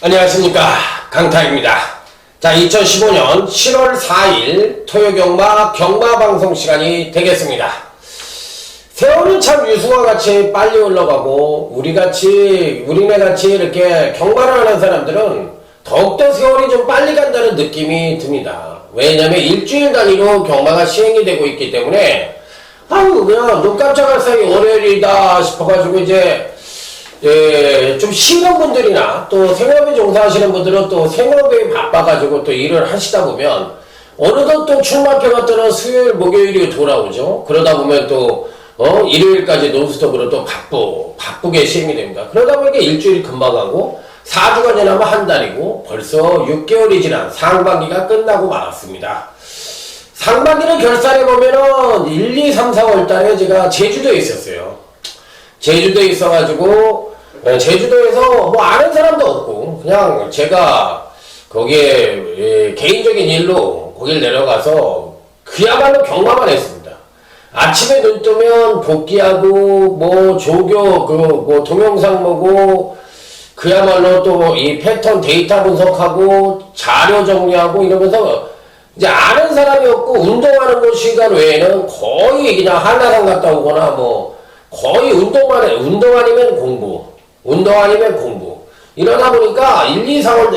안녕하십니까, 강타입니다. 자, 2015년 7월 4일 토요경마 경마방송 시간이 되겠습니다. 세월은 참 유수와 같이 빨리 흘러가고 우리네같이 이렇게 경마를 하는 사람들은 더욱더 세월이 좀 빨리 간다는 느낌이 듭니다. 왜냐면 일주일 단위로 경마가 시행이 되고 있기 때문에 그냥 눈 깜짝할 사이 월요일이다 싶어가지고 이제 좀 쉬는 분들이나 또 생업에 종사하시는 분들은 또 생업에 바빠가지고 또 일을 하시다 보면 어느덧 또 출마표가 뜨는 수요일 목요일이 돌아오죠. 그러다 보면 또 일요일까지 논스톱으로 또 바쁘게 시행이 됩니다. 그러다 보니까 일주일이 금방 가고 4주가 지나면 한 달이고 벌써 6개월이 지난 상반기가 끝나고 말았습니다. 상반기는 결산해보면은 1, 2, 3, 4월 달에 제가 제주도에 있었어요. 제주도에 있어가지고 제주도에서 뭐 아는 사람도 없고 그냥 제가 거기에 개인적인 일로 거길 내려가서 그야말로 경마만 했습니다. 아침에 눈 뜨면 복귀하고 뭐 조교 뭐 동영상 보고 그야말로 또 이 패턴 데이터 분석하고 자료 정리하고 이러면서 이제 아는 사람이 없고 운동하는 것 시간 외에는 거의 그냥 한라산 갔다 오거나 뭐 거의 운동 아니면 공부. 이러다 보니까 1, 2, 3,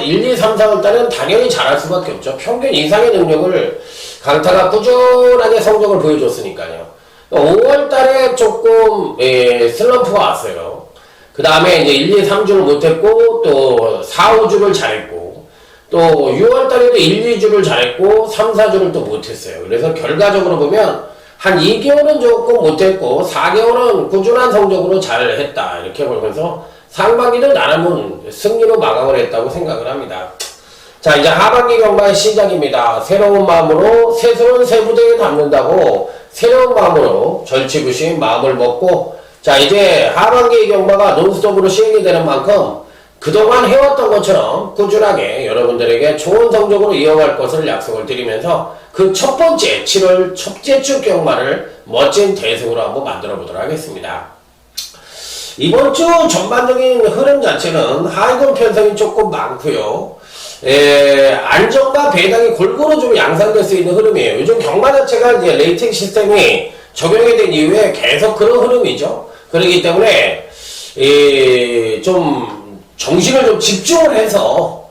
4월 달은 당연히 잘할 수밖에 없죠. 평균 이상의 능력을 강타가 꾸준하게 성적을 보여줬으니까요. 5월 달에 조금 슬럼프가 왔어요. 그 다음에 이제 1, 2, 3주를 못했고 또 4, 5주를 잘했고 또 6월 달에도 1, 2주를 잘했고 3, 4주를 또 못했어요. 그래서 결과적으로 보면 한 2개월은 조금 못했고 4개월은 꾸준한 성적으로 잘했다 이렇게 보면서 상반기는 나름은 승리로 마감을 했다고 생각을 합니다. 자, 이제 하반기 경마의 시작입니다. 새로운 마음으로 새로운 세부대에 담는다고 새로운 마음으로 절치부심 마음을 먹고 자, 이제 하반기 경마가 논스톱으로 시행이 되는 만큼 그동안 해왔던 것처럼 꾸준하게 여러분들에게 좋은 성적으로 이어갈 것을 약속을 드리면서 그 첫 번째 7월 첫째 주 경마를 멋진 대승으로 한번 만들어 보도록 하겠습니다. 이번 주 전반적인 흐름 자체는 하위권 편성이 조금 많고요. 안정과 배당이 골고루 좀 양산될 수 있는 흐름이에요. 요즘 경마 자체가 이제 레이팅 시스템이 적용이 된 이후에 계속 그런 흐름이죠. 그렇기 때문에 좀 정신을 좀 집중을 해서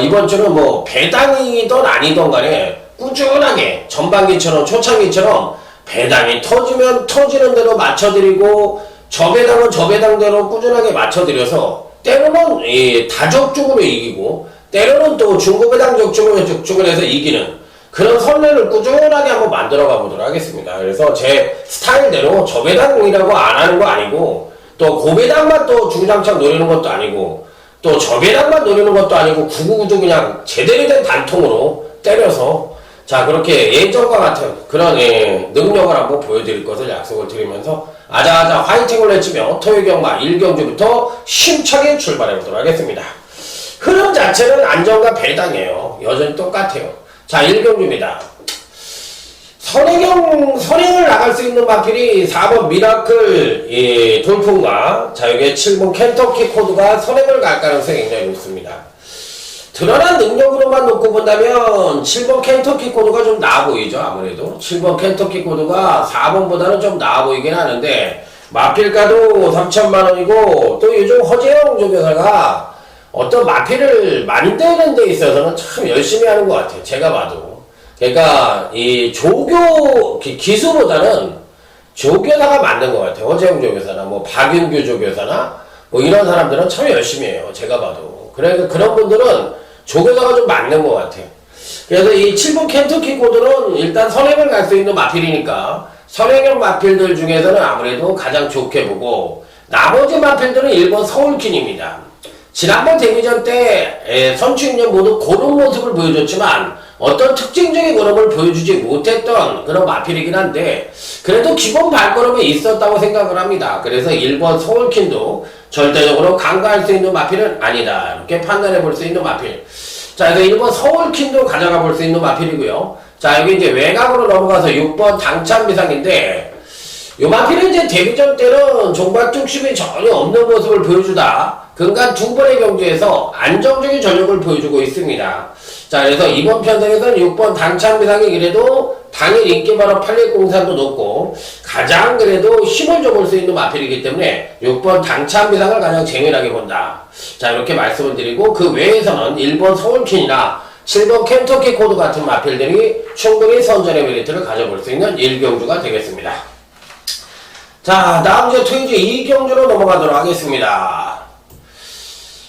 이번 주는 뭐 배당이든 아니든 간에 꾸준하게 전반기처럼 초창기처럼 배당이 터지면 터지는 대로 맞춰드리고 저배당은 저배당대로 꾸준하게 맞춰드려서 때로는 다적중으로 이기고 때로는 또 중고배당 적중을 해서 이기는 그런 선례를 꾸준하게 한번 만들어 가보도록 하겠습니다. 그래서 제 스타일대로 저배당이라고 안 하는 거 아니고 또 고배당만 또 중장착 노리는 것도 아니고 또 저배당만 노리는 것도 아니고 구구구도 그냥 제대로 된 단통으로 때려서 자 그렇게 예전과 같은 그런 능력을 한번 보여드릴 것을 약속을 드리면서 아자아자 화이팅을 외치며 토요경마 1경주부터 힘차게 출발해보도록 하겠습니다. 흐름 자체는 안정과 배당이에요. 여전히 똑같아요. 자 1경주입니다. 선행을 나갈 수 있는 마필이 4번 미라클 돌풍과 자 여기에 7번 켄터키 코드가 선행을 갈 가능성이 굉장히 높습니다. 드러난 능력으로만 놓고 본다면 7번 켄터키 코드가 좀 나아 보이죠. 아무래도 7번 켄터키 코드가 4번보다는 좀 나아 보이긴 하는데 마필가도 3천만원이고 또 요즘 허재영 조교사가 어떤 마필을 만드는 데 있어서는 참 열심히 하는 것 같아요. 제가 봐도. 그러니까 이 조교 기수보다는 조교사가 맞는 것 같아요. 허재영 조교사나 뭐 박윤규 조교사나 뭐 이런 사람들은 참 열심히 해요. 제가 봐도. 그러니까 그런 분들은 조교사가 좀 맞는 것 같아요. 그래서 이 7번 켄터키 코드는 일단 선행을 갈 수 있는 마필이니까 선행형 마필들 중에서는 아무래도 가장 좋게 보고 나머지 마필들은 1번 서울퀸입니다. 지난번 데뷔전 때 선출인연 모두 고른 모습을 보여줬지만 어떤 특징적인 걸음을 보여주지 못했던 그런 마필이긴 한데 그래도 기본 발걸음이 있었다고 생각을 합니다. 그래서 1번 서울퀸도 절대적으로 간과할 수 있는 마필은 아니다. 이렇게 판단해 볼 수 있는 마필. 자, 그래서 1번 서울퀸도 가져가 볼 수 있는 마필이고요. 자, 여기 이제 외곽으로 넘어가서 6번 당찬비상인데 요 마필은 이제 데뷔전 때는 종발 뚝심이 전혀 없는 모습을 보여주다 근간 두 번의 경주에서 안정적인 전력을 보여주고 있습니다. 자, 그래서 이번 편성에서는 6번 당찬 비상이 그래도 당일 인기바로 810산도 높고 가장 그래도 힘을 줘볼 수 있는 마필이기 때문에 6번 당찬 비상을 가장 재미나게 본다. 자, 이렇게 말씀을 드리고 그 외에서는 1번 서울퀸이나 7번 켄터키 코드 같은 마필들이 충분히 선전의 메리트를 가져볼 수 있는 1경주가 되겠습니다. 자, 다음 이제 토요주 2경주로 넘어가도록 하겠습니다.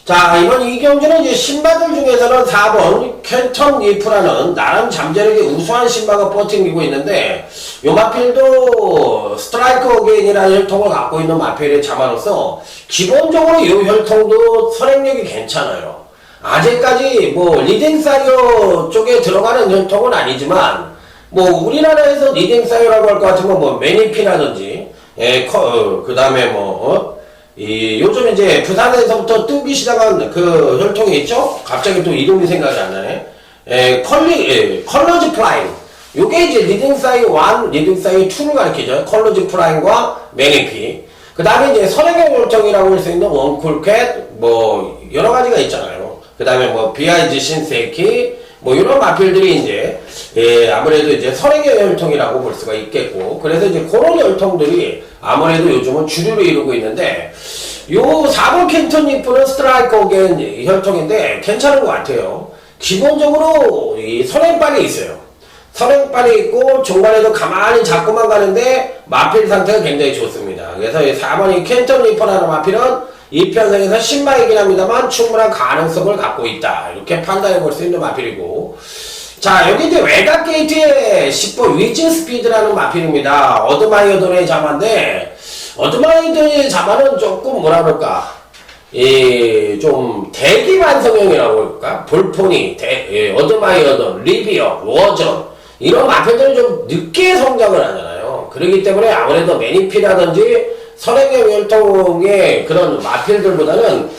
자, 이번 2경주는 이제 신마들 중에서는 4번 켄턴 리프라는 나름 잠재력이 우수한 신마가 버팅기고 있는데 요 마필도 스트라이크 어게인이라는 혈통을 갖고 있는 마필의 자마로서 기본적으로 요 혈통도 선행력이 괜찮아요. 아직까지 뭐 리딩 사이어 쪽에 들어가는 혈통은 아니지만 뭐 우리나라에서 리딩 사이어라고 할 것 같으면 뭐 매니피라든지 그 다음에 요즘 이제 부산에서부터 뜨기 시작한 그 혈통이 있죠? 갑자기 또 이름이 생각이 안 나네. 컬러지 프라임. 요게 이제 리딩 사이 1, 리딩 사이 2를 가리키죠. 컬러지 프라임과 매니피. 그 다음에 이제 선행형 혈통이라고 할 수 있는 원쿨캣, 뭐, 여러 가지가 있잖아요. 그 다음에 뭐, 비아이즈 신세키, 뭐, 이런 마필들이 이제, 아무래도 이제 선행형 혈통이라고 볼 수가 있겠고, 그래서 이제 그런 혈통들이 아무래도 요즘은 주류를 이루고 있는데, 요 4번 켄턴 리프는 스트라이크 어게인 혈통인데, 괜찮은 것 같아요. 기본적으로 이 선행빨이 있어요. 선행빨이 있고, 중간에도 가만히 잡고만 가는데, 마필 상태가 굉장히 좋습니다. 그래서 이 4번 이 켄턴 리프라는 마필은 이 편성에서 신마이긴 합니다만 충분한 가능성을 갖고 있다. 이렇게 판단해 볼 수 있는 마필이고. 자, 여기 이제 외곽 게이트의 10번 위즈 스피드라는 마필입니다. 어드마이어돈의 자마인데, 어드마이어돈의 자마는 조금 뭐라 그럴까. 좀 대기반 성형이라고 할까? 볼포니, 어드마이어돈, 리비어, 워전. 이런 마필들은 좀 늦게 성장을 하잖아요. 그렇기 때문에 아무래도 매니피라든지 선행형 혈통의 그런 마필들보다는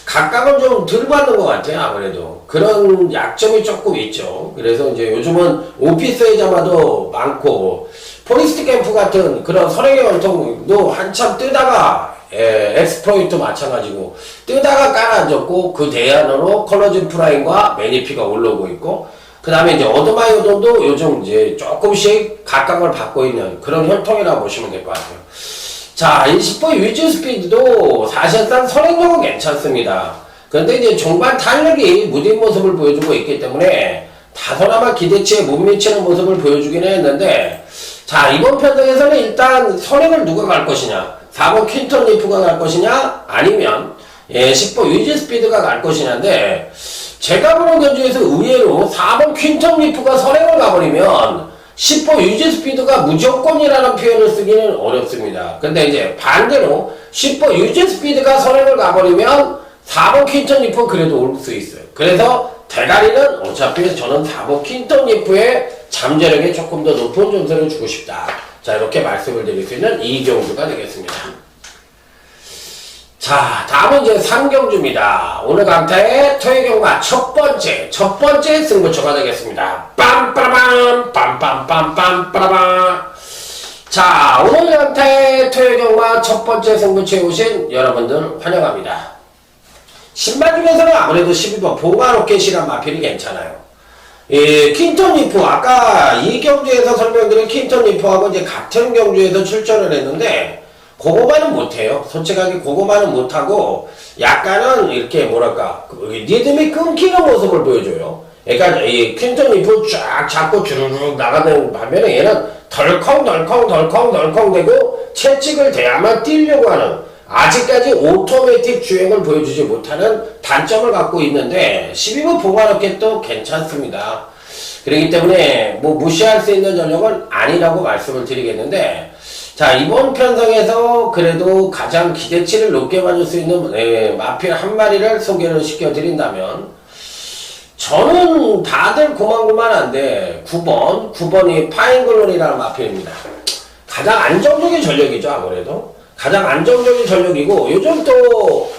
각각은 좀 덜 받는 것 같아요. 아무래도 그런 약점이 조금 있죠. 그래서 이제 요즘은 오피스의 자마도 많고 포리스트 캠프 같은 그런 선행형 혈통도 한참 뜨다가 엑스플로이트 마찬가지고 뜨다가 깔아앉았고 그 대안으로 컬러진 프라임과 매니피가 올라오고 있고 그 다음에 이제 어드마이어돈도 요즘 이제 조금씩 각광을 받고 있는 그런 혈통이라고 보시면 될 것 같아요. 자, 20번 위즈 스피드도 사실상 선행력은 괜찮습니다. 그런데 이제 종반 탄력이 무딘 모습을 보여주고 있기 때문에 다소나마 기대치에 못 미치는 모습을 보여주긴 했는데 자, 이번 편성에서는 일단 선행을 누가 갈 것이냐 4번 퀸턴 리프가 갈 것이냐 아니면 10번 위즈 스피드가 갈 것이냐인데 제가 보는 견주에서 의외로 4번 퀸턴 리프가 선행을 가버리면 10번 위즈 스피드가 무조건이라는 표현을 쓰기는 어렵습니다. 근데 이제 반대로 10번 위즈 스피드가 선행을 가버리면 4번 퀸턴 리프 그래도 올 수 있어요. 그래서 대가리는 어차피 저는 4번 퀸턴 리프의 잠재력에 조금 더 높은 점수를 주고 싶다. 자, 이렇게 말씀을 드릴 수 있는 이경주가 되겠습니다. 자, 다음은 이제 3경주입니다. 오늘 강타의 토요경마 첫 번째 승부처가 되겠습니다. 빰빠라밤, 빰빰빰빰빠라밤. 자, 오늘 강타의 토요경마 첫 번째 승부처에 오신 여러분들 환영합니다. 신발 중에서는 아무래도 12번 보가로켓이란 마필이 괜찮아요. 퀸턴 리프, 아까 이 경주에서 설명드린 퀸턴 리프하고 이제 같은 경주에서 출전을 했는데, 그거만은 못해요. 솔직하게 그거만은 못하고 약간은 이렇게 뭐랄까 리듬이 끊기는 모습을 보여줘요. 그러니까 이 퀸턴 리프 쫙 잡고 주르륵 나가는 반면에 얘는 덜컹 되고 채찍을 대야만 뛰려고 하는 아직까지 오토매틱 주행을 보여주지 못하는 단점을 갖고 있는데 12번 보가로켓도 괜찮습니다. 그렇기 때문에 뭐 무시할 수 있는 전력은 아니라고 말씀을 드리겠는데 자, 이번 편성에서 그래도 가장 기대치를 높게 받을 수 있는 마필 한 마리를 소개를 시켜드린다면 저는 다들 고만고만한데 9번이 파인글론이라는 마필입니다. 가장 안정적인 전력이죠. 아무래도 가장 안정적인 전력이고 요즘 또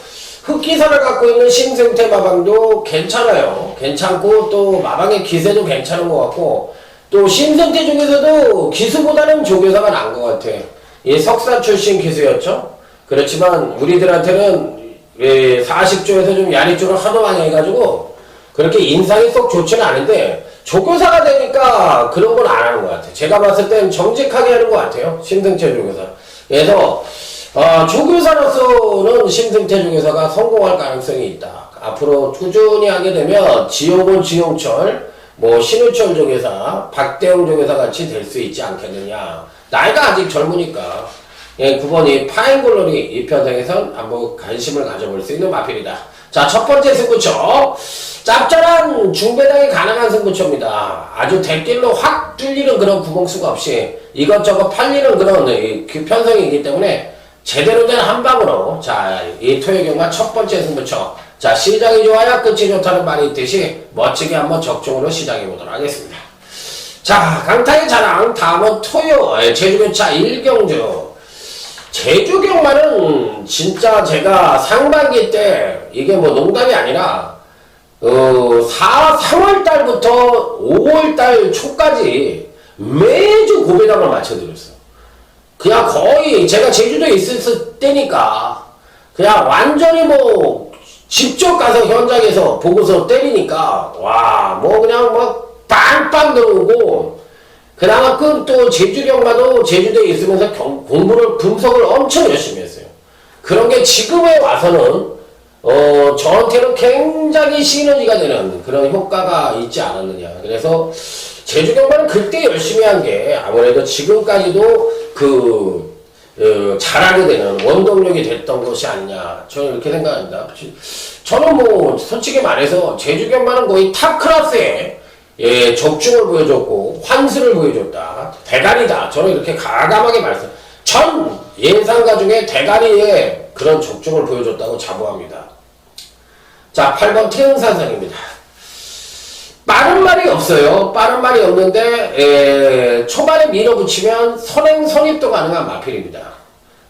흑기사를 갖고 있는 심생태 마방도 괜찮아요. 괜찮고 또 마방의 기세도 괜찮은 것 같고 또 심생태 중에서도 기수보다는 조교사가 나은 것 같아. 이 석사 출신 기수였죠. 그렇지만 우리들한테는 40조에서 좀 야리조를 하도 많이 해가지고 그렇게 인상이 썩 좋지는 않은데 조교사가 되니까 그런 건 안 하는 것 같아요. 제가 봤을 땐 정직하게 하는 것 같아요. 심승태 조교사. 그래서 조교사로서는 심승태 조교사가 성공할 가능성이 있다. 앞으로 꾸준히 하게 되면 지용훈, 지용철, 뭐 신우철 조교사, 박대웅 조교사 같이 될 수 있지 않겠느냐. 나이가 아직 젊으니까 9번이 파인글로리 이 편성에선 한번 관심을 가져볼 수 있는 마필이다. 자, 첫 번째 승부처. 짭짤한 중배당이 가능한 승부처입니다. 아주 대길로 확 뚫리는 그런 구멍수가 없이 이것저것 팔리는 그런 그 편성이기 때문에 제대로 된 한방으로 자, 이 토요경마 첫 번째 승부처. 자, 시작이 좋아야 끝이 좋다는 말이 있듯이 멋지게 한번 적중으로 시작해 보도록 하겠습니다. 자, 강타의 자랑 다음은 토요 제주교차 1경주. 제주경마는 진짜 제가 상반기 때 이게 뭐 농담이 아니라 3월달부터 5월달 초까지 매주 고배당을 맞춰드렸어요. 그냥 거의 제가 제주도에 있을 때니까 그냥 완전히 뭐 직접 가서 현장에서 보고서 때리니까 와 뭐 그냥 막 빵빵 들어오고 그나마 또 제주경마도 제주도에 있으면서 공부를 분석을 엄청 열심히 했어요. 그런 게 지금에 와서는 저한테는 굉장히 시너지가 되는 그런 효과가 있지 않았느냐. 그래서 제주경마는 그때 열심히 한 게 아무래도 지금까지도 잘하게 되는 원동력이 됐던 것이 아니냐. 저는 이렇게 생각합니다. 저는 뭐 솔직히 말해서 제주경마는 거의 탑 클래스에 적중을 보여줬고 환수를 보여줬다. 대가리다. 저는 이렇게 가감하게 말씀. 전 예상가 중에 대가리에 그런 적중을 보여줬다고 자부합니다. 자, 8번 태흥사상입니다. 빠른 말이 없어요. 빠른 말이 없는데 초반에 밀어붙이면 선행선입도 가능한 마필입니다.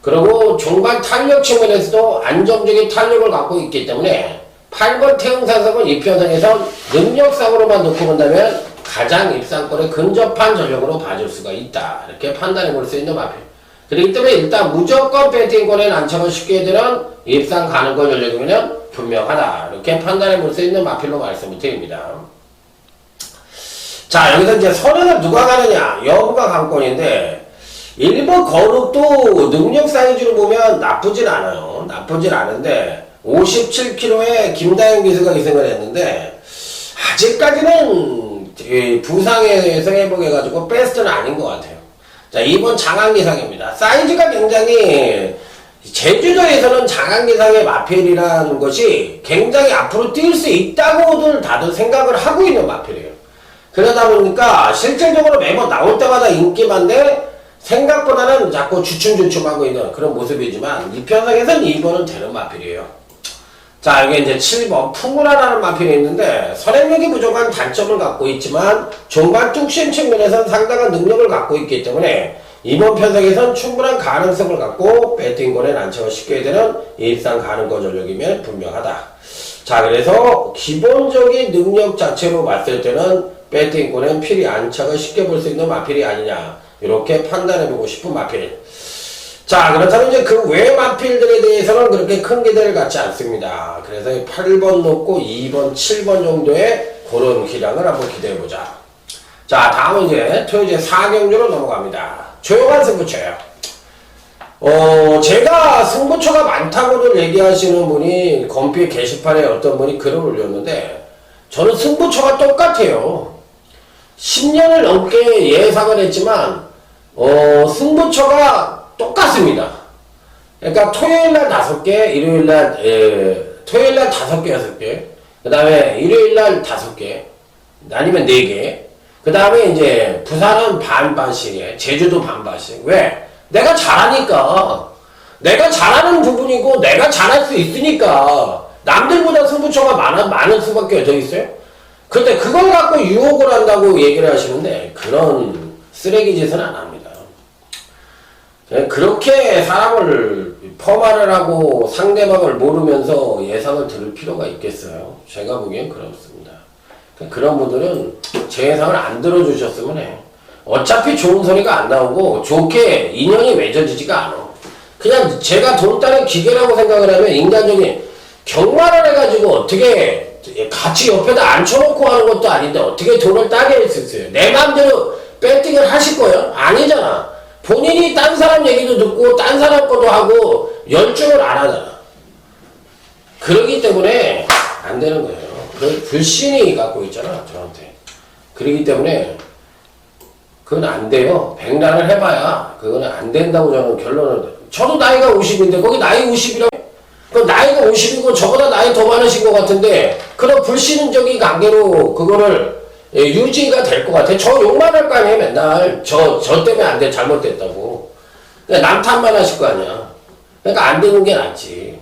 그리고 종반 탄력 측면에서도 안정적인 탄력을 갖고 있기 때문에 8번 태흥사성은 이 편성에서 능력상으로만 놓고 본다면 가장 입상권에 근접한 전력으로 봐줄 수가 있다. 이렇게 판단해 볼 수 있는 마필. 그렇기 때문에 일단 무조건 배팅권에 난처가 쉽게 되는 입상 가능권 전력이면 분명하다. 이렇게 판단해 볼 수 있는 마필로 말씀을 드립니다. 자, 여기서 이제 선행을 누가 가느냐. 여부가 관건인데 1번 거룩도 능력 사이즈로 보면 나쁘진 않아요. 나쁘진 않은데 57kg에 김다영 기수가 기승을 했는데 아직까지는 부상에서 회복해가지고 베스트는 아닌 것 같아요. 자, 2번 장안기상입니다. 사이즈가 굉장히 제주도에서는 장안기상의 마필이라는 것이 굉장히 앞으로 뛸 수 있다고들 다들 생각을 하고 있는 마필이에요. 그러다 보니까 실질적으로 매번 나올 때마다 인기만데 생각보다는 자꾸 주춤주춤하고 있는 그런 모습이지만 이 편성에서는 2번은 되는 마필이에요. 자, 여기 이제 7번 풍물화라는 마필이 있는데 선행력이 부족한 단점을 갖고 있지만 종반 뚝심 측면에서는 상당한 능력을 갖고 있기 때문에 이번 편성에선 충분한 가능성을 갖고 배팅권에 난처가 쉽게 되는 일상 가능권 전력이면 분명하다. 자, 그래서 기본적인 능력 자체로 봤을 때는 배팅권엔 필히 안착을 쉽게 볼 수 있는 마필이 아니냐, 이렇게 판단해보고 싶은 마필. 자, 그렇다면 이제 그 외 마필들에 대해서는 그렇게 큰 기대를 갖지 않습니다. 그래서 8번 놓고 2번, 7번 정도의 그런 기량을 한번 기대해보자. 자, 다음은 이제 토요제 4경주로 넘어갑니다. 조용한 승부처예요. 제가 승부처가 많다고들 얘기하시는 분이 건피 게시판에 어떤 분이 글을 올렸는데 저는 승부처가 똑같아요. 10년을 넘게 예상을 했지만 승부처가 똑같습니다. 그러니까 토요일날 5개, 일요일날 토요일날 5개, 6개, 그 다음에 일요일날 5개, 아니면 4개, 그 다음에 이제 부산은 반반씩에, 제주도 반반씩. 왜? 내가 잘하니까. 내가 잘하는 부분이고 내가 잘할 수 있으니까 남들보다 승부처가 많은 수밖에 더 있어요. 근데 그걸 갖고 유혹을 한다고 얘기를 하시는데 그런 쓰레기 짓은 안 합니다. 그렇게 사람을 폄하를 하고 상대방을 모르면서 예상을 들을 필요가 있겠어요? 제가 보기엔 그렇습니다. 그런 분들은 제 예상을 안 들어주셨으면 해요. 어차피 좋은 소리가 안 나오고 좋게 인연이 맺어지지가 않아. 그냥 제가 돈 따는 기계라고 생각을 하면 인간적인 경마를 해가지고 어떻게 같이 옆에다 앉혀놓고 하는 것도 아닌데 어떻게 돈을 따게 할 수 있어요? 내 마음대로 배팅을 하실 거예요? 아니잖아. 본인이 딴 사람 얘기도 듣고 딴 사람 것도 하고 열중을 안 하잖아. 그러기 때문에 안 되는 거예요. 그 불신이 갖고 있잖아, 저한테. 그러기 때문에 그건 안 돼요. 백란을 해봐야 그거는 안 된다고 저는 결론을. 저도 나이가 50인데 거기 나이 50이라고. 그 나이가 50이고 저보다 나이 더 많으신 것 같은데 그런 불신적인 관계로 그거를 유지가 될 것 같아. 저 욕만 할 거 아니에요, 맨날. 저 때문에 안 돼, 잘못됐다고. 그러니까 남 탓만 하실 거 아니야. 그러니까 안 되는 게 낫지.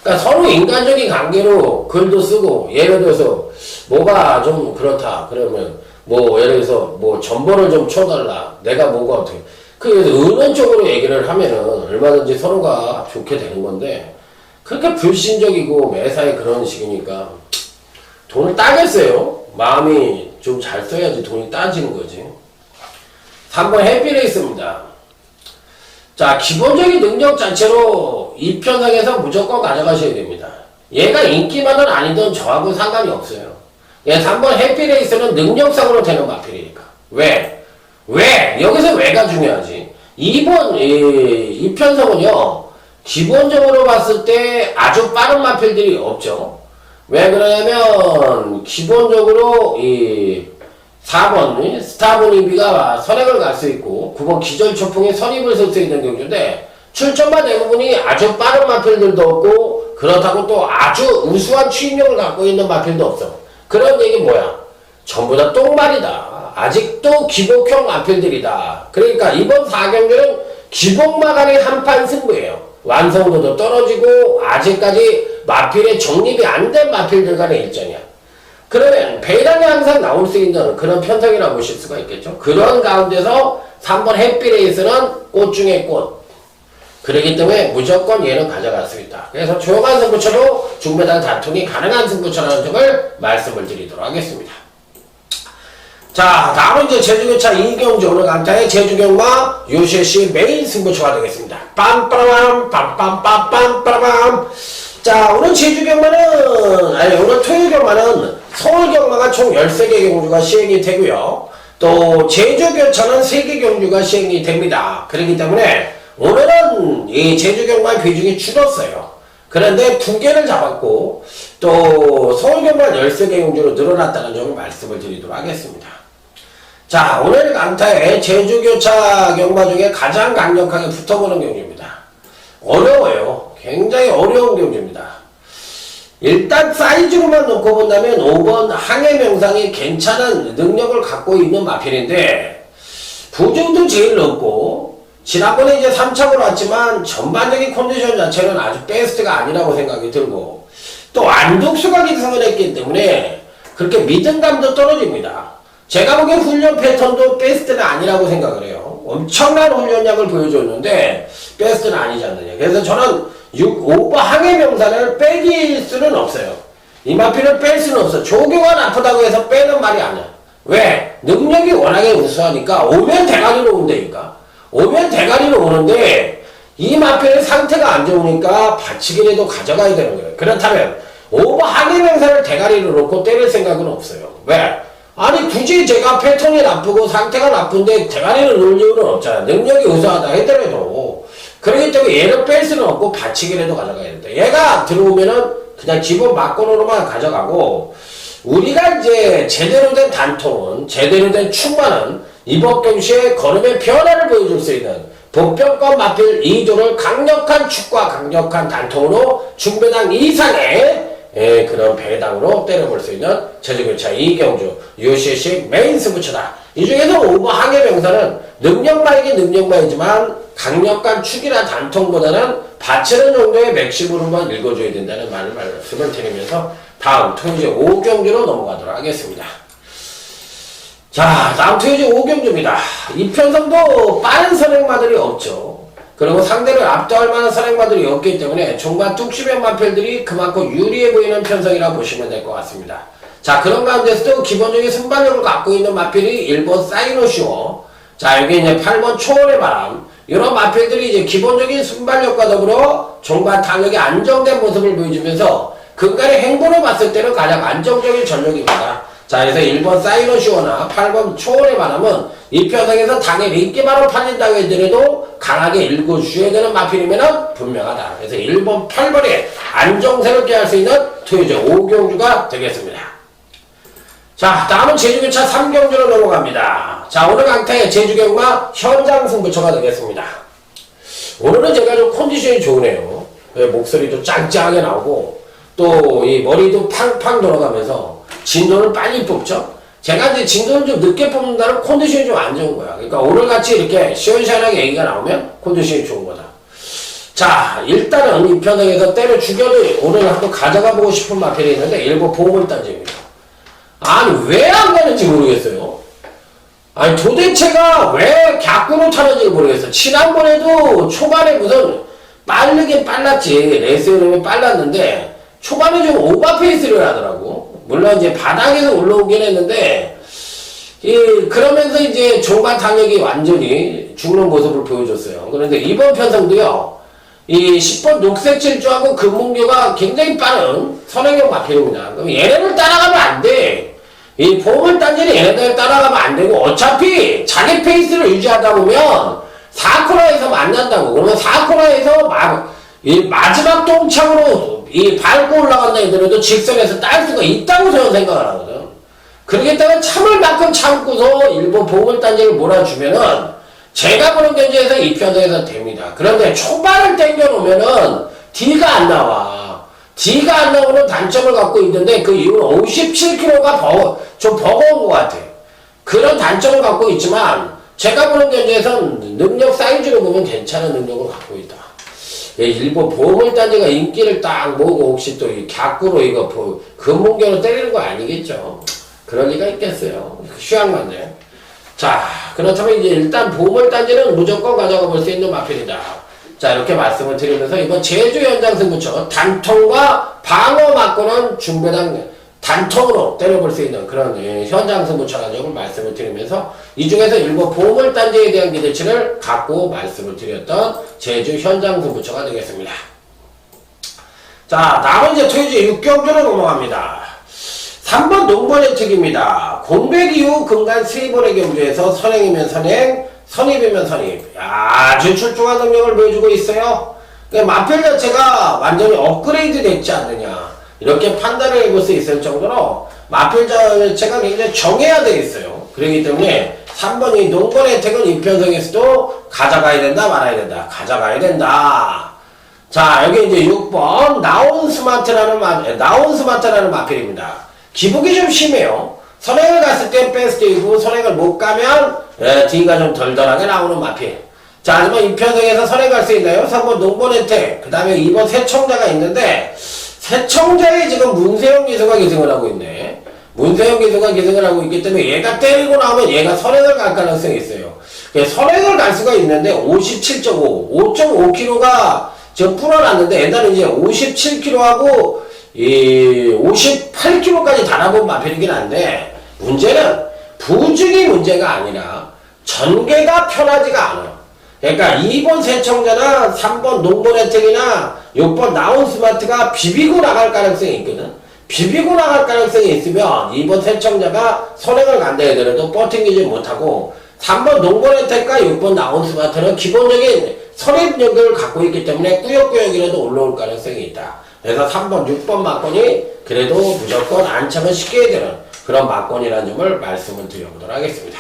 그러니까 서로 인간적인 관계로 글도 쓰고, 예를 들어서 뭐가 좀 그렇다. 그러면 뭐 예를 들어서 뭐 전번을 좀 쳐달라. 내가 뭐가 어떻게. 그래서 은연적으로 얘기를 하면은 얼마든지 서로가 좋게 되는 건데 그렇게 불신적이고 매사에 그런 식이니까 돈을 따겠어요. 마음이 좀 잘 써야지 돈이 따지는 거지. 3번 해피레이스입니다. 자, 기본적인 능력 자체로 이 편성에서 무조건 가져가셔야 됩니다. 얘가 인기만은 아니든 저하고 상관이 없어요. 예, 3번 해피레이스는 능력상으로 되는 마필이니까. 왜? 여기서 왜가 중요하지? 2번 이 편성은요. 기본적으로 봤을 때 아주 빠른 마필들이 없죠. 왜 그러냐면 기본적으로 이 4번 스타브니비가 선행을 갈 수 있고 9번 기절초풍에 선입을 쓸 수 있는 경주인데 출전마 대부분이 아주 빠른 마필들도 없고 그렇다고 또 아주 우수한 추임력을 갖고 있는 마필도 없어. 그런 얘기 뭐야? 전부 다 똥말이다. 아직도 기복형 마필들이다. 그러니까 이번 4경주는 기복마 간의 한판 승부예요. 완성도도 떨어지고 아직까지 마필의 정립이 안 된 마필들 간의 일전이야. 그러면 배당이 항상 나올 수 있는 그런 편성이라고 보실 수가 있겠죠. 그런 가운데서 3번 햇빛레이스는 꽃 중에 꽃. 그렇기 때문에 무조건 얘는 가져갈 수 있다. 그래서 조용한 승부처도 중배당 다툼이 가능한 승부처라는 점을 말씀을 드리도록 하겠습니다. 자, 다음은 이제 제주교차 2경주 오늘 강타의 제주경마 UCC 메인 승부처가 되겠습니다. 빰빠라밤 빰빰빰빰빠라밤. 자, 오늘 제주경마는 오늘 토요경마는 서울경마가 총 13개 경주가 시행이 되고요. 또 제주교차는 3개 경주가 시행이 됩니다. 그렇기 때문에 오늘은 이 제주경마 비중이 줄었어요. 그런데 2개를 잡았고 또 서울경마 13개 경주로 늘어났다는 점을 말씀을 드리도록 하겠습니다. 자, 오늘 강타의 제주교차 경마 중에 가장 강력하게 붙어보는 경주입니다. 어려워요. 굉장히 어려운 경주입니다. 일단 사이즈로만 놓고 본다면 5번 항해명상이 괜찮은 능력을 갖고 있는 마필인데 부중도 제일 높고 지난번에 이제 3착으로 왔지만 전반적인 컨디션 자체는 아주 베스트가 아니라고 생각이 들고 또 안독수가 기승을 했기 때문에 그렇게 믿음감도 떨어집니다. 제가 보기엔 훈련 패턴도 베스트는 아니라고 생각을 해요. 엄청난 훈련량을 보여줬는데 베스트는 아니지 않느냐. 그래서 저는 5번 항해명산을 빼길 수는 없어요. 이 마필을 뺄 수는 없어. 조교가 나쁘다고 해서 빼는 말이 아니야. 왜? 능력이 워낙에 우수하니까 오면 대가리로 온다니까. 오면 대가리로 오는데 이 마필의 상태가 안 좋으니까 받치기라도 가져가야 되는 거예요. 그렇다면 5번 항해명산을 대가리로 놓고 때릴 생각은 없어요. 왜? 아니 굳이 제가 패턴이 나쁘고 상태가 나쁜데 대가리를 놓을 이유는 없잖아. 능력이 우수하다 하더라도. 그렇기 때문에 얘를 뺄 수는 없고 받치기라도 가져가야 된다. 얘가 들어오면은 그냥 기본 막건으로만 가져가고 우리가 이제 제대로 된 단통은 제대로 된 충만은 이번 경시에 걸음의 변화를 보여줄 수 있는 복병권 마필 2조를 강력한 축과 강력한 단통으로 중배당 이상의 그런 배당으로 때려볼 수 있는 제주교차 2경주 UCC 메인 승부처다. 이 중에서 5번 항해명사는 능력마이긴 능력마이지만 강력한 축이나 단통보다는 받치는 정도의 맥심으로만 읽어줘야 된다는 말씀을 드리면서 다음 토요제 5경주로 넘어가도록 하겠습니다. 자, 다음 토요제 5경주입니다. 이 편성도 빠른 선행마들이 없죠. 그리고 상대를 압도할 만한 선행마들이 없기 때문에 종반 뚝심형 마필들이 그만큼 유리해 보이는 편성이라 보시면 될 것 같습니다. 자, 그런 가운데서도 기본적인 순발력을 갖고 있는 마필이 1번 사이노쇼. 자, 여기 이제 8번 초월의 바람. 이런 마필들이 이제 기본적인 순발력과 더불어 종반 탄력이 안정된 모습을 보여주면서 근간의 행보로 봤을 때는 가장 안정적인 전력입니다. 자, 그래서 1번 사이노시오나 8번 초월의 바람은 이 편성에서 당일 인기바로 팔린다고 해더라도 강하게 읽어주셔야 되는 마필이면 분명하다. 그래서 1번, 8번에 안정스럽게 할 수 있는 토요제 5경주가 되겠습니다. 자, 다음은 제주교차 3경주로 넘어갑니다. 자, 오늘 강타의 제주경마 현장 승부처가 되겠습니다. 오늘은 제가 좀 컨디션이 좋으네요. 목소리도 짱짱하게 나오고 또 이 머리도 팡팡 돌아가면서 진도를 빨리 뽑죠. 제가 이제 진도를 좀 늦게 뽑는다는 컨디션이 좀 안 좋은 거야. 그러니까 오늘같이 이렇게 시원시원하게 얘기가 나오면 컨디션이 좋은 거다. 자, 일단은 이 편성에서 때려 죽여도 오늘 한번 가져가 보고 싶은 마필이 있는데 일본 보물단지입니다. 아니 왜 안 가는지 모르겠어요. 아니 도대체가 왜 갸꾸로 타는지 모르겠어. 지난번에도 초반에 무슨 빠르긴 빨랐지. 레이스 흐름이 빨랐는데 초반에 좀 오버페이스를 하더라고. 물론 이제 바닥에서 올라오긴 했는데 그러면서 이제 종반 탄력이 완전히 죽는 모습을 보여줬어요. 그런데 이번 편성도요. 이 10번 녹색 질주하고 금문교가 굉장히 빠른 선행형 마필입니다. 그럼 얘네를 따라가면 안 돼. 이 보물단지는 얘네들 따라가면 안 되고 어차피 자기 페이스를 유지하다 보면 4코너에서 만난다고. 그러면 4코너에서 이 마지막 똥창으로 이 밟고 올라간다 하더라도 직선에서 딸 수가 있다고 저는 생각을 하거든. 그렇기 때문에 참을 만큼 참고서 일본 보물단지를 몰아주면은 제가 보는 견지에서 이 편성에서 됩니다. 그런데 초반을 땡겨놓으면은 D가 안 나와. D가 안 나오는 단점을 갖고 있는데 그 이유는 57kg가 좀 버거운 것 같아. 그런 단점을 갖고 있지만 제가 보는 견지에서는 능력 사이즈로 보면 괜찮은 능력을 갖고 있다. 일본 보물단지가 인기를 딱 모으고 혹시 또 이 갸꾸로 이거 금문교로 때리는 거 아니겠죠? 그럴 리가 있겠어요. 휴양만네. 자, 그렇다면 이제 일단 보물단지는 무조건 가져가 볼 수 있는 마필이다. 자, 이렇게 말씀을 드리면서 이번 제주 현장 승부처 단통과 방어 맞고는 중배당 단통으로 때려볼 수 있는 그런 현장 승부처라는 점을 말씀을 드리면서 이 중에서 일본 보물단지에 대한 기대치를 갖고 말씀을 드렸던 제주 현장 승부처가 되겠습니다. 자, 다음은 이제 토요지 6경주로 넘어갑니다. 3번 농번의 특입니다. 공백 이후 근간 3번의 경주에서 선행이면 선행, 선입이면 선입. 아주 출중한 능력을 보여주고 있어요. 마필 자체가 완전히 업그레이드 됐지 않느냐. 이렇게 판단을 해볼 수 있을 정도로 마필 자체가 굉장히 정해야되어 있어요. 그렇기 때문에 3번이 농번의 혜택은 이 편성에서도 가져가야 된다, 말아야 된다. 가져가야 된다. 자, 여기 이제 6번 나온 스마트라는 마필입니다. 기복이 좀 심해요. 선행을 갔을 때 베스트이고 선행을 못 가면 D가 좀 덜덜하게 나오는 마필. 자, 하지만 이 편성에서 선행 갈 수 있나요? 3번 농번 혜택, 그 다음에 2번 새청자가 있는데 새청자에 지금 문세영 기수가 기승을 하고 있네. 문세영 기수가 기승을 하고 있기 때문에 얘가 때리고 나오면 얘가 선행을 갈 가능성이 있어요. 선행을 갈 수가 있는데 57.5, 5.5kg가 지금 불어났는데 옛날에 이제 57kg하고 이 58kg까지 달아본 마필이긴 한데 문제는 부증이 문제가 아니라 전개가 편하지가 않아. 그러니까 2번 새청자나 3번 농번 혜택이나 6번 나온 스마트가 비비고 나갈 가능성이 있거든. 비비고 나갈 가능성이 있으면 2번 새청자가 선행을 간다 하더라도 버팅기지 못하고 3번 농번 혜택과 6번 나온 스마트는 기본적인 선입력을 갖고 있기 때문에 꾸역꾸역이라도 올라올 가능성이 있다. 그래서 3번, 6번 막권이 그래도 무조건 안착을 시켜야 되는 그런 막권이라는 점을 말씀을 드려보도록 하겠습니다.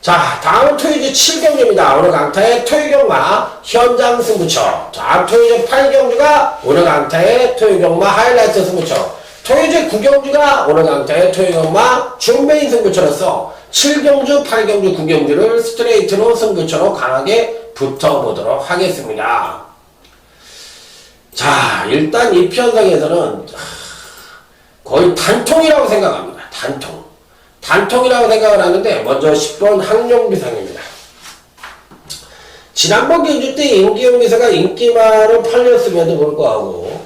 자, 다음은 토요지 7경주입니다. 오늘 강타의 토요경마 현장 승부처. 자, 토요지 8경주가 오늘 강타의 토요경마 하이라이트 승부처. 토요지 9경주가 오늘 강타의 토요경마 중메인 승부처로서 7경주, 8경주, 9경주를 스트레이트로 승부처로 강하게 붙어보도록 하겠습니다. 자, 일단 이 편성에서는 거의 단통이라고 생각합니다. 단통이라고 생각을 하는데 먼저 10번 항룡비상입니다. 지난번 경주 때 임기용기사가 인기만으로 팔렸음에도 불구하고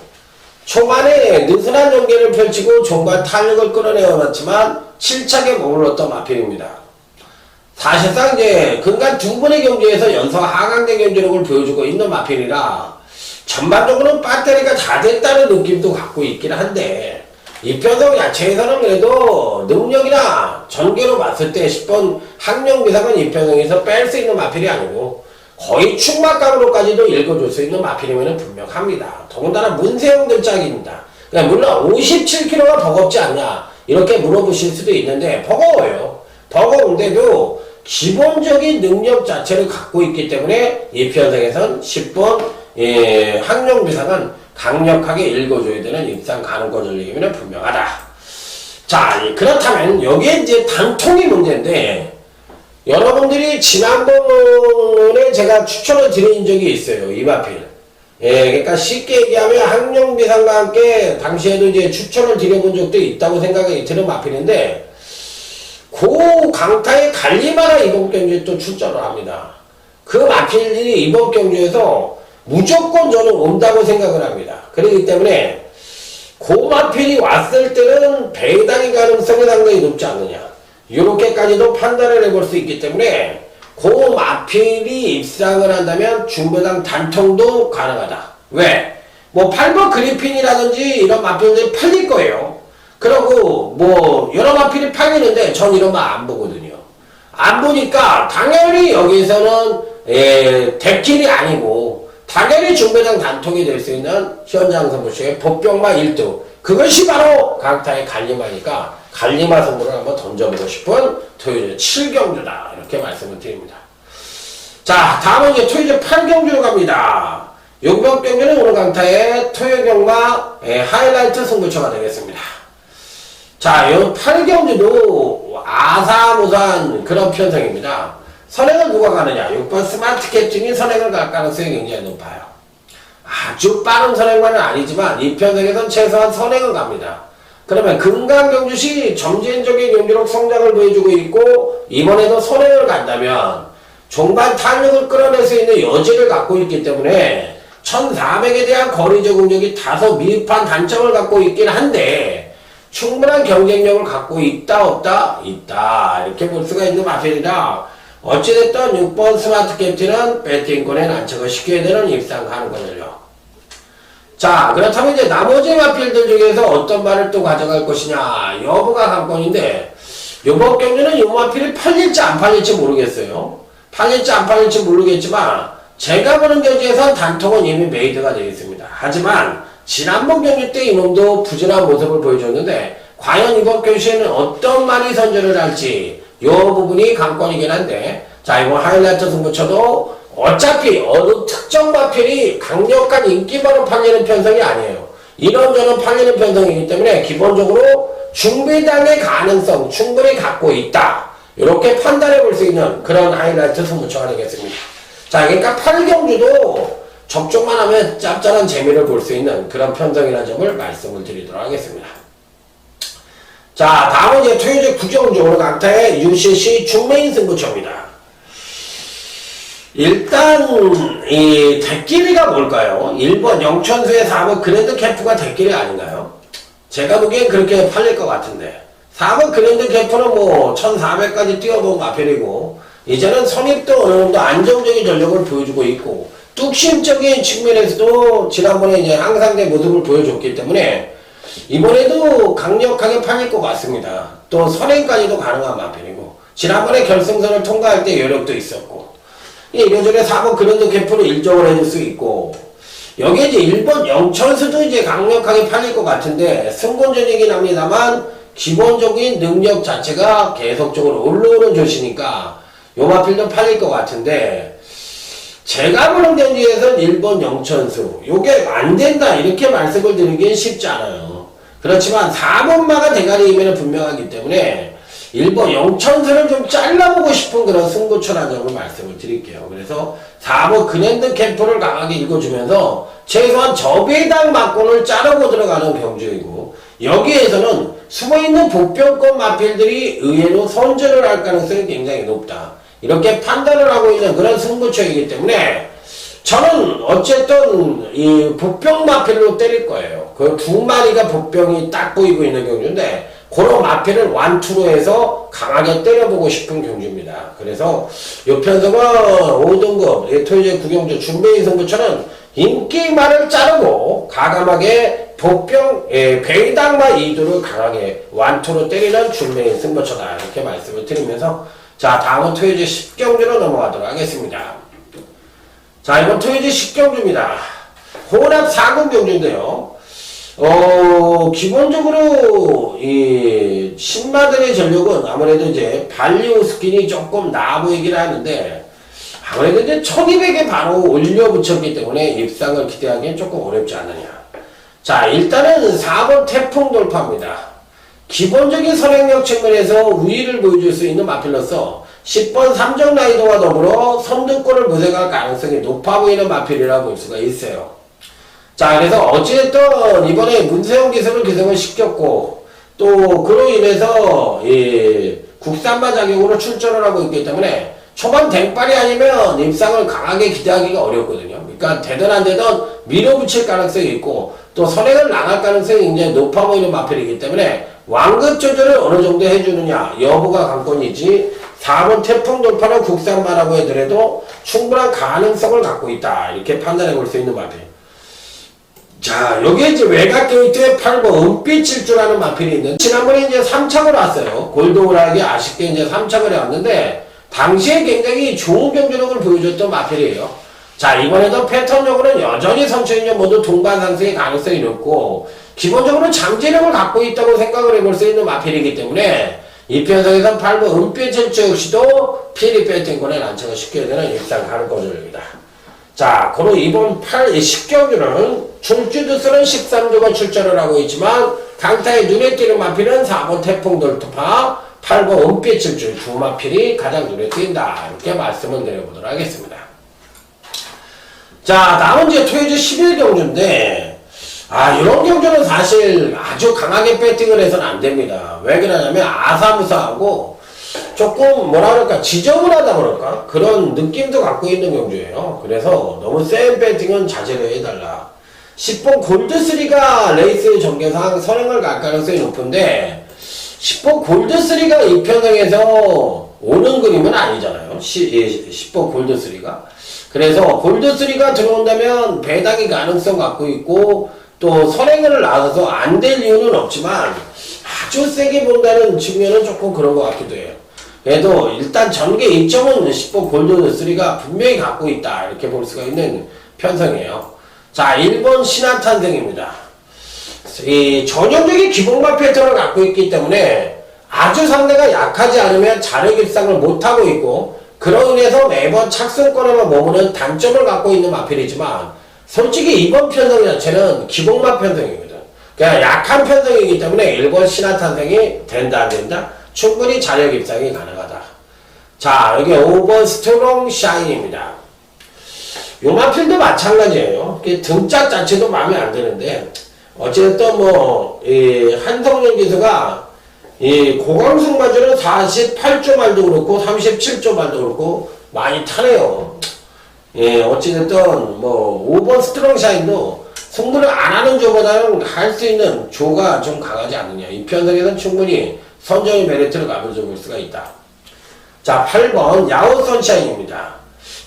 초반에 느슨한 연계를 펼치고 종반 탄력을 끌어내어놨지만 7착에 머물렀던 마필입니다. 사실상 이제 근간 두 번의 경기에서 연속 하강대 경기력을 보여주고 있는 마필이라 전반적으로는 배터리가 다 됐다는 느낌도 갖고 있긴 한데 이편성 야채에서는 그래도 능력이나 전개로 봤을 때 10번 학령비상은 이편성에서 뺄 수 있는 마필이 아니고 거의 충막감으로까지도 읽어줄 수 있는 마필이면 분명합니다. 더군다나 문세영 짝입니다. 물론 57kg가 버겁지 않냐 이렇게 물어보실 수도 있는데 버거워요. 버거운데도 기본적인 능력 자체를 갖고 있기 때문에 이 편성에선 10번 학령비상은 강력하게 읽어줘야 되는 입상 가능권 전략이면 분명하다. 자, 그렇다면 여기에 이제 단통이 문제인데 여러분들이 지난번에 제가 추천을 드린 적이 있어요. 이 마필. 그러니까 쉽게 얘기하면 학령비상과 함께 당시에도 이제 추천을 드려본 적도 있다고 생각이 드는 마필인데 고 강타의 갈리마라 이번 경주에 또 출전을 합니다. 그 마필들이 이번 경주에서 무조건 저는 온다고 생각을 합니다. 그렇기 때문에 고 마필이 왔을 때는 배당의 가능성이 상당히 높지 않느냐 이렇게까지도 판단을 해볼 수 있기 때문에 고 마필이 입상을 한다면 중배당 단통도 가능하다. 왜? 뭐 8번 그리핀이라든지 이런 마필들이 팔릴 거예요. 그러고 뭐 여러 마필이 팔리는데 전 이런 말 안 보거든요. 안 보니까 당연히 여기서는 대길이 아니고 당연히 중배당 단통이 될 수 있는 현장 선수의 복병마 1등 그것이 바로 강타의 갈리마니까 갈리마 선물을 한번 던져보고 싶은 토요일 7경주다 이렇게 말씀을 드립니다. 자, 다음은 이제 토요일 8경주로 갑니다. 6번 경주는 오늘 강타의 토요경마 하이라이트 승부처가 되겠습니다. 자, 이 8경주도 아사무산 그런 편성입니다. 선행을 누가 가느냐? 6번 스마트 캡틴이 선행을 갈 가능성이 굉장히 높아요. 아주 빠른 선행만은 아니지만 이 편성에선 최소한 선행을 갑니다. 그러면 금강경주시 점진적인 경기력 성장을 보여주고 있고 이번에도 선행을 간다면 종반 탄력을 끌어낼 수 있는 여지를 갖고 있기 때문에 1400에 대한 거리 적응력이 다소 미흡한 단점을 갖고 있긴 한데 충분한 경쟁력을 갖고 있다 없다? 있다 이렇게 볼 수가 있는 마필이라 어찌됐든 6번 스마트 캡틴은 배팅권에 난척을 시켜야 되는 입상 가능거든요. 자, 그렇다면 이제 나머지 마필들 중에서 어떤 말을 또 가져갈 것이냐 여부가 관건인데 요번 경기는 요 마필이 팔릴지 안 팔릴지 모르겠어요. 팔릴지 안 팔릴지 모르겠지만 제가 보는 경기에선 단통은 이미 메이드가 되어 있습니다. 하지만 지난번 경기 때 이놈도 부진한 모습을 보여줬는데 과연 이번 경기에는 어떤 말이 선전을 할지 요 부분이 관건이긴 한데 자, 이번 하이라이트 승부처도 어차피 어느 특정 마필이 강력한 인기만으로 팔리는 편성이 아니에요. 이런저런 팔리는 편성이기 때문에 기본적으로 중배당의 가능성 충분히 갖고 있다. 이렇게 판단해 볼 수 있는 그런 하이라이트 승부처가 되겠습니다. 자, 그러니까 8경주도 접종만 하면 짭짤한 재미를 볼 수 있는 그런 편성이라는 점을 말씀을 드리도록 하겠습니다. 자, 다음은 이제 토요일 9경주 강타의 UCC 중메인 승부처입니다. 일단 이 대끼리가 뭘까요? 1번 영천수의 4번 그랜드 캠프가 대끼리 아닌가요? 제가 보기엔 그렇게 팔릴 것 같은데 4번 그랜드 캠프는 뭐 1400까지 뛰어본 마필이고 이제는 선입도 어느 정도 안정적인 전력을 보여주고 있고 뚝심적인 측면에서도 지난번에 이제 항상의 모습을 보여줬기 때문에 이번에도 강력하게 팔릴 것 같습니다. 또 선행까지도 가능한 마필이고 지난번에 결승선을 통과할 때 여력도 있었고 이래저래 4번 그랜드 캠프를 일정을 해줄 수 있고 여기에 이제 1번 영천수도 이제 강력하게 팔릴 것 같은데 승곤전이긴 합니다만 기본적인 능력 자체가 계속적으로 올라오는 조시니까 요 마필도 팔릴 것 같은데 제가 보는 경기에서는 1번 영천수 요게 안 된다 이렇게 말씀을 드리긴 쉽지 않아요. 그렇지만 4번마가 대가리이면 분명하기 때문에 1번 영천수를 좀 잘라보고 싶은 그런 승부처라는 점을 말씀을 드릴게요. 그래서 4번 그랜드 캠프를 강하게 읽어주면서 최소한 저배당 막권을 자르고 들어가는 경주이고 여기에서는 숨어있는 복병권 마필들이 의외로 선전을 할 가능성이 굉장히 높다. 이렇게 판단을 하고 있는 그런 승부처이기 때문에 저는 어쨌든 이 복병 마필로 때릴 거예요. 그 두 마리가 복병이 딱 보이고 있는 경주인데 그런 마필을 완투로 해서 강하게 때려보고 싶은 경주입니다. 그래서 이 편성은 5등급 토요제 구경주 준비인 승부처는 인기말을 자르고 가감하게 복병 배당마 2두를 강하게 완투로 때리는 준비인 승부처다 이렇게 말씀을 드리면서 자 다음은 토요제 10경주로 넘어가도록 하겠습니다. 자 이번 토요제 10경주입니다. 혼합 4금 경주인데요. 기본적으로, 신마들의 전력은 아무래도 이제 발리오스킨이 조금 나아 보이긴 하는데, 아무래도 이제 1200에 바로 올려 붙였기 때문에 입상을 기대하기엔 조금 어렵지 않느냐. 자, 일단은 4번 태풍 돌파입니다. 기본적인 선행력 측면에서 우위를 보여줄 수 있는 마필로서 10번 삼정 라이더와 더불어 선두권을 모색할 가능성이 높아 보이는 마필이라고 볼 수가 있어요. 자, 그래서 어찌됐든 이번에 문세영 기술을 기성을 시켰고 또 그로 인해서 국산마 자격으로 출전을 하고 있기 때문에 초반 댕빨이 아니면 입상을 강하게 기대하기가 어렵거든요. 그러니까 되든 안 되든 밀어붙일 가능성이 있고 또 선행을 나갈 가능성이 굉장히 높아 보이는 마필이기 때문에 완급 조절을 어느 정도 해주느냐 여부가 관건이지 4번 태풍 돌파는 국산마라고 해더라도 충분한 가능성을 갖고 있다 이렇게 판단해 볼 수 있는 마필. 자, 여기에 이제 외곽 게이트에 8번 은빛 질주라는 마필이 있는데, 지난번에 이제 3착을 왔어요. 골드오락이 아쉽게 이제 3착을 해왔는데, 당시에 굉장히 좋은 경주력을 보여줬던 마필이에요. 자, 이번에도 패턴적으로는 여전히 선수인력 모두 동반 상승의 가능성이 높고, 기본적으로 잠재력을 갖고 있다고 생각을 해볼 수 있는 마필이기 때문에, 이 편성에선 8번 은빛 질주 역시도 피리 배팅권에 난처가 쉽게 되는 입상 가능성입니다. 자, 그럼 이번 10경주는 중주두수는 13조가 출전을 하고 있지만 강타의 눈에 띄는 마필은 4번 태풍 돌파, 8번 은빛 질주 두 마필이 가장 눈에 띈다. 이렇게 말씀을 드려보도록 하겠습니다. 자, 다음은 이제 토요일 11경주인데 이런 경주는 사실 아주 강하게 배팅을 해서는 안 됩니다. 왜 그러냐면 아사무사하고 조금 뭐라 그럴까 지저분 하다 그럴까 그런 느낌도 갖고 있는 경주예요. 그래서 너무 센 배팅은 자제를 해달라. 10번 골드3가 레이스 전개상 선행을 갈 가능성이 높은데 10번 골드3가 이 편성에서 오는 그림은 아니잖아요. 10번 골드3가 그래서 골드3가 들어온다면 배당이 가능성 갖고 있고 또 선행을 나서서 안 될 이유는 없지만 아주 세게 본다는 측면은 조금 그런 것 같기도 해요. 그래도 일단 전개 이점은 10번 골드3가 분명히 갖고 있다 이렇게 볼 수가 있는 편성이에요. 자, 1번 신한탄생입니다. 이 전형적인 기본마 패턴을 갖고 있기 때문에 아주 상대가 약하지 않으면 자력 입상을 못하고 있고 그로 인해서 매번 착승권에만 머무는 단점을 갖고 있는 마필이지만 솔직히 이번 편성 자체는 기본마 편성이거든. 그러니까 약한 편성이기 때문에 1번 신한탄생이 된다 안 된다? 충분히 자력 입상이 가능하다. 자, 여기 5번 스트롱 샤인입니다. 요 마필도 마찬가지예요. 등짝 자체도 마음에 안 드는데 어쨌든 한성현 기수가 이 고강승 마저는 48조 말도 그렇고 37조 말도 그렇고 많이 타네요. 어찌됐든 5번 스트롱 샤인도 승부를 안 하는 조보다는 할 수 있는 조가 좀 강하지 않느냐. 이 편성에서는 충분히 선정의 메리트를 가져볼 수가 있다. 자, 8번 야오 선샤인입니다.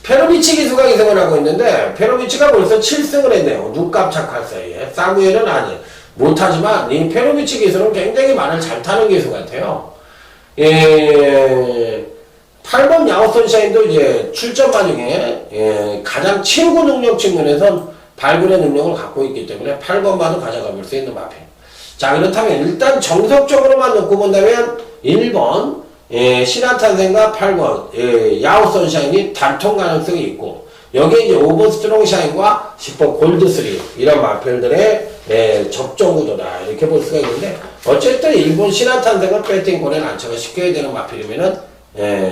페로비치 기수가 기승을 하고 있는데 페로비치가 벌써 7승을 했네요. 눈 깜짝할 사이에. 사무엘은 아직 못하지만 이 페로비치 기수는 굉장히 말을 잘 타는 기수 같아요. 8번 야오 선샤인도 이제 출전마 중에 가장 최고 능력 측면에선 발굴의 능력을 갖고 있기 때문에 8번마도 가져가 볼 수 있는 마필. 자, 그렇다면 일단 정석적으로만 놓고 본다면 1번 신한탄생과 8번 야오 선샤인이 단통 가능성이 있고 여기에 이제 5번 스트롱 샤인과 10번 골드3 이런 마필들의 접종 구도다 이렇게 볼 수가 있는데 어쨌든 1번 신한탄생은 배팅권에 난처가 쉽게 되는 마필이면은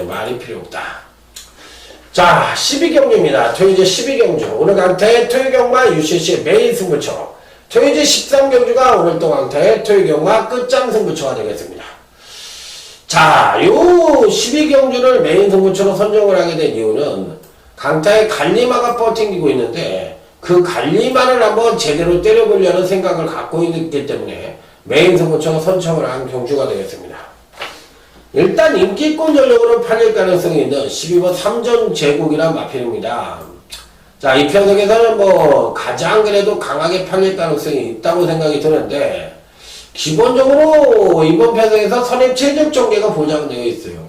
말이 필요 없다. 자, 12경주입니다. 토요제 12경주. 오늘 강타의 토요경마 UCC 메인 승부처. 토요제 13경주가 오늘 또 강타의 토요경마 끝장 승부처가 되겠습니다. 자, 요 12경주를 메인 승부처로 선정을 하게 된 이유는 강타의 갈리마가 버팅기고 있는데 그 갈리마를 한번 제대로 때려보려는 생각을 갖고 있기 때문에 메인 승부처가 선점을 한 경주가 되겠습니다. 일단 인기권 전력으로 팔릴 가능성이 있는 12번 3전 제국이란 마필입니다. 자, 이 편성에서는 뭐 가장 그래도 강하게 팔릴 가능성이 있다고 생각이 드는데, 기본적으로 이번 편성에서 선입 최적 정계가 보장되어 있어요.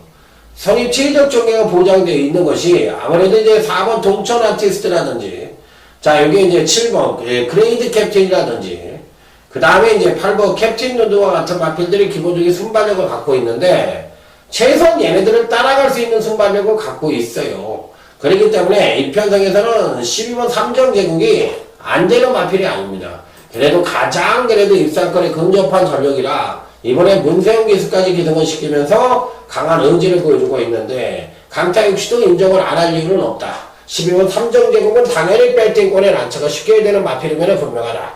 선입 최적 정계가 보장되어 있는 것이 아무래도 이제 4번 동천 아티스트라든지, 자, 여기 이제 7번 그레이드 캡틴이라든지, 그 다음에 이제 8번 캡틴 누드와 같은 마필들이 기본적인 순발력을 갖고 있는데, 최소한 얘네들을 따라갈 수 있는 순발력을 갖고 있어요. 그렇기 때문에 이 편성에서는 12번 3정 제국이 안 되는 마필이 아닙니다. 그래도 가장 입상권에 근접한 전력이라 이번에 문세영 기수까지 기승을 시키면서 강한 의지를 보여주고 있는데, 강타육 씨도 인정을 안 할 이유는 없다. 12번 3정 제국은 당연히 배팅권에 난처가 쉽게 되는 마필이면 분명하다.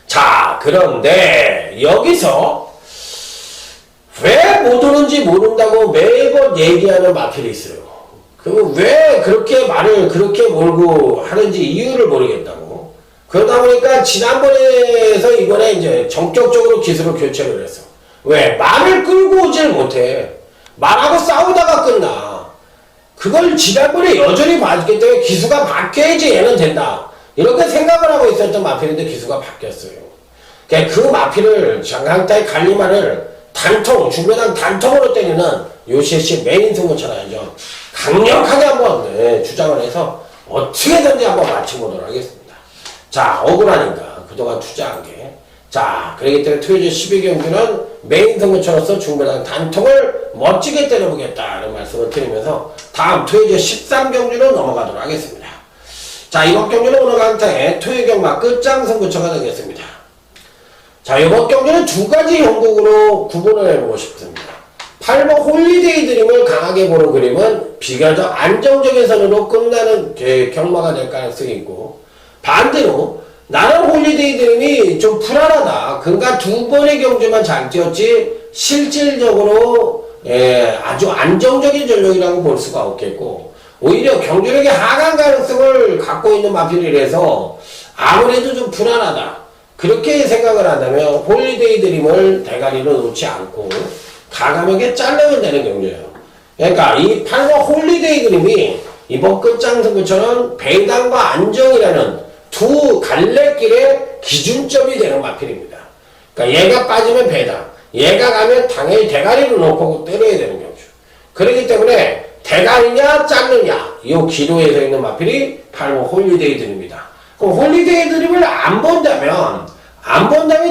자, 그런데 여기서 왜 못 오는지 모른다고 매번 얘기하는 마필이 있어요. 왜 그렇게 말을 그렇게 몰고 하는지 이유를 모르겠다고. 그러다 보니까 지난번에서 이번에 이제 전격적으로 기수를 교체를 했어. 왜? 말을 끌고 오질 못해. 말하고 싸우다가 끝나. 그걸 지난번에 여전히 봤기 때문에 기수가 바뀌어야지 얘는 된다. 이렇게 생각을 하고 있었던 마필인데 기수가 바뀌었어요. 그 마필을 장강타의 갈리마를 단통, 중매당 단통으로 때리는 요시씨 메인 승부처라야죠. 강력하게 한번 주장을 해서 어떻게든지 한번 맞춰보도록 하겠습니다. 자, 억울하니까 그동안 투자한 게. 자, 그렇기 때문에 토요일 12경기는 메인 승부처로서 중매당 단통을 멋지게 때려보겠다는 말씀을 드리면서 다음 토요일 13경기로 넘어가도록 하겠습니다. 자, 이번 경기는 오늘 강타의 토요일 경마 끝장 승부처가 되겠습니다. 자, 이번 경기는 두 가지 형국으로 구분을 해보고 싶습니다. 8번 홀리데이 드림을 강하게 보는 그림은 비교적 안정적인 선으로 끝나는 경마가 될 가능성이 있고, 반대로 나는 홀리데이 드림이 좀 불안하다. 그러니까 두 번의 경주만 잘 뛰었지 실질적으로 아주 안정적인 전력이라고 볼 수가 없겠고, 오히려 경주력의 하강 가능성을 갖고 있는 마필이라서 아무래도 좀 불안하다. 그렇게 생각을 한다면 홀리데이 드림을 대가리로 놓지 않고 가감하게 자르면 되는 경우예요. 그러니까 이 8번 홀리데이 드림이 이번 끝장 승부처럼 배당과 안정이라는 두 갈래길의 기준점이 되는 마필입니다. 그러니까 얘가 빠지면 배당, 얘가 가면 당연히 대가리로 놓고 때려야 되는 경우죠. 그렇기 때문에 대가리냐 자르냐 이 기로에 서 있는 마필이 8번 홀리데이 드림입니다. 그럼 홀리데이 드림을 안 본다면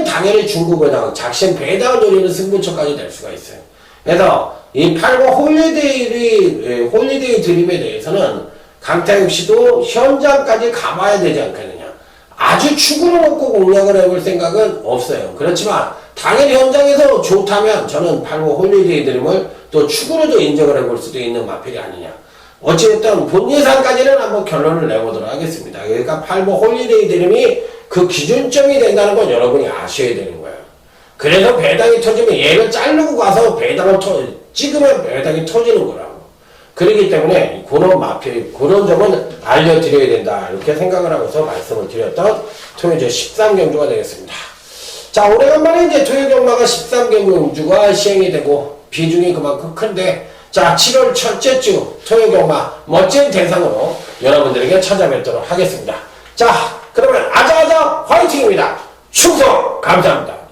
당연히 중국 배당, 작심 배당을 노리는 승부처까지 될 수가 있어요. 그래서 이 8번 홀리데이 드림에 대해서는 강타육 씨도 현장까지 가봐야 되지 않겠느냐. 아주 축으로 놓고 공략을 해볼 생각은 없어요. 그렇지만 당연히 현장에서 좋다면 저는 8번 홀리데이 드림을 또 축으로도 인정을 해볼 수도 있는 마필이 아니냐. 어찌됐든 본 예상까지는 한번 결론을 내보도록 하겠습니다. 그러니까 8번 홀리데이 드림이 그 기준점이 된다는 건 여러분이 아셔야 되는 거예요. 그래서 배당이 터지면 얘를 자르고 가서 배당을 찍으면 배당이 터지는 거라고. 그렇기 때문에 그런 점은 알려드려야 된다. 이렇게 생각을 하고서 말씀을 드렸던 토요일 13경주가 되겠습니다. 자, 오래간만에 이제 토요일 경마가 13경주가 시행이 되고 비중이 그만큼 큰데, 자, 7월 첫째 주 토요일 경마 멋진 대상으로 여러분들에게 찾아뵙도록 하겠습니다. 자, 그러면 아자아자 화이팅입니다. 충성 감사합니다.